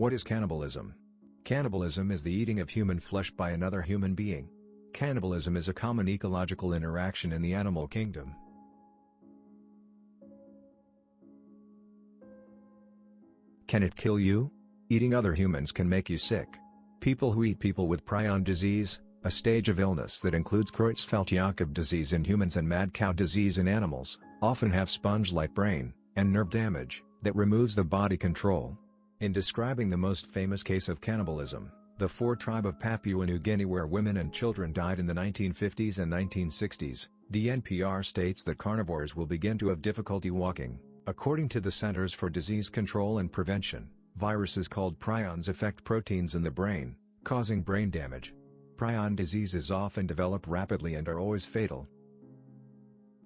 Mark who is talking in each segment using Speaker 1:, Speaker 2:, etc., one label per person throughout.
Speaker 1: What is cannibalism? Cannibalism is the eating of human flesh by another human being. Cannibalism is a common ecological interaction in the animal kingdom. Can it kill you? Eating other humans can make you sick. People who eat people with prion disease, a stage of illness that includes Creutzfeldt-Jakob disease in humans and mad cow disease in animals, often have sponge-like brain and nerve damage that removes the body control. In describing the most famous case of cannibalism, the Fore tribe of Papua New Guinea, where women and children died in the 1950s and 1960s, the NPR states that carnivores will begin to have difficulty walking. According to the Centers for Disease Control and Prevention, viruses called prions affect proteins in the brain, causing brain damage. Prion diseases often develop rapidly and are always fatal.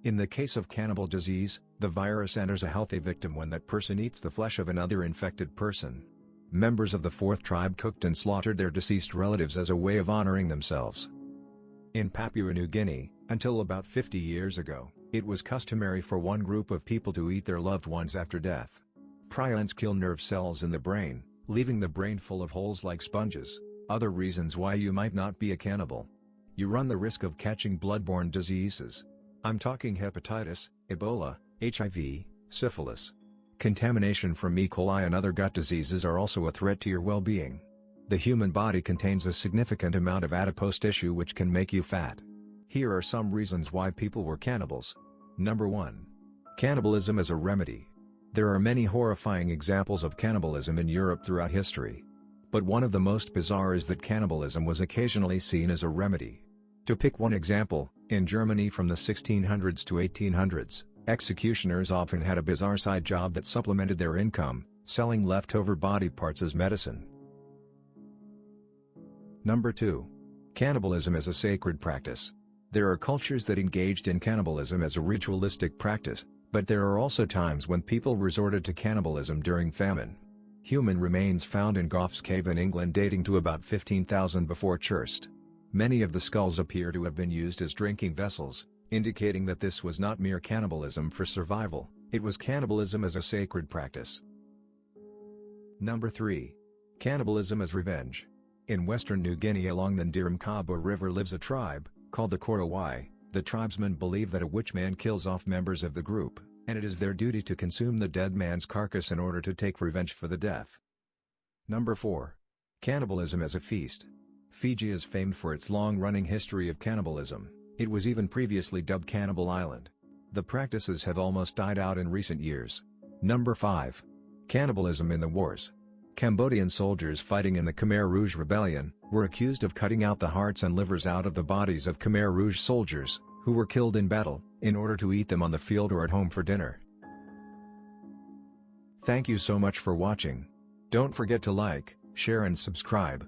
Speaker 1: In the case of cannibal disease, the virus enters a healthy victim when that person eats the flesh of another infected person. Members of the Fourth tribe cooked and slaughtered their deceased relatives as a way of honoring themselves. In Papua New Guinea, until about 50 years ago, it was customary for one group of people to eat their loved ones after death. Prions kill nerve cells in the brain, leaving the brain full of holes like sponges. Other reasons why you might not be a cannibal. You run the risk of catching bloodborne diseases. I'm talking hepatitis, Ebola, HIV, syphilis. Contamination from E. coli and other gut diseases are also a threat to your well-being. The human body contains a significant amount of adipose tissue which can make you fat. Here are some reasons why people were cannibals. Number 1. Cannibalism as a remedy. There are many horrifying examples of cannibalism in Europe throughout history. But one of the most bizarre is that cannibalism was occasionally seen as a remedy. To pick one example, in Germany from the 1600s to 1800s, executioners often had a bizarre side job that supplemented their income, selling leftover body parts as medicine. Number 2. Cannibalism as a sacred practice. There are cultures that engaged in cannibalism as a ritualistic practice, but there are also times when people resorted to cannibalism during famine. Human remains found in Gough's Cave in England dating to about 15,000 before Christ. Many of the skulls appear to have been used as drinking vessels, indicating that this was not mere cannibalism for survival, it was cannibalism as a sacred practice. Number 3. Cannibalism as revenge. In western New Guinea along the Ndiramkaba River lives a tribe, called the Korowai. The tribesmen believe that a witch man kills off members of the group, and it is their duty to consume the dead man's carcass in order to take revenge for the death. Number 4. Cannibalism as a feast. Fiji is famed for its long-running history of cannibalism. It was even previously dubbed Cannibal Island. The practices have almost died out in recent years. Number 5. Cannibalism in the wars. Cambodian soldiers fighting in the Khmer Rouge Rebellion were accused of cutting out the hearts and livers out of the bodies of Khmer Rouge soldiers, who were killed in battle, in order to eat them on the field or at home for dinner. Thank you so much for watching. Don't forget to like, share and subscribe.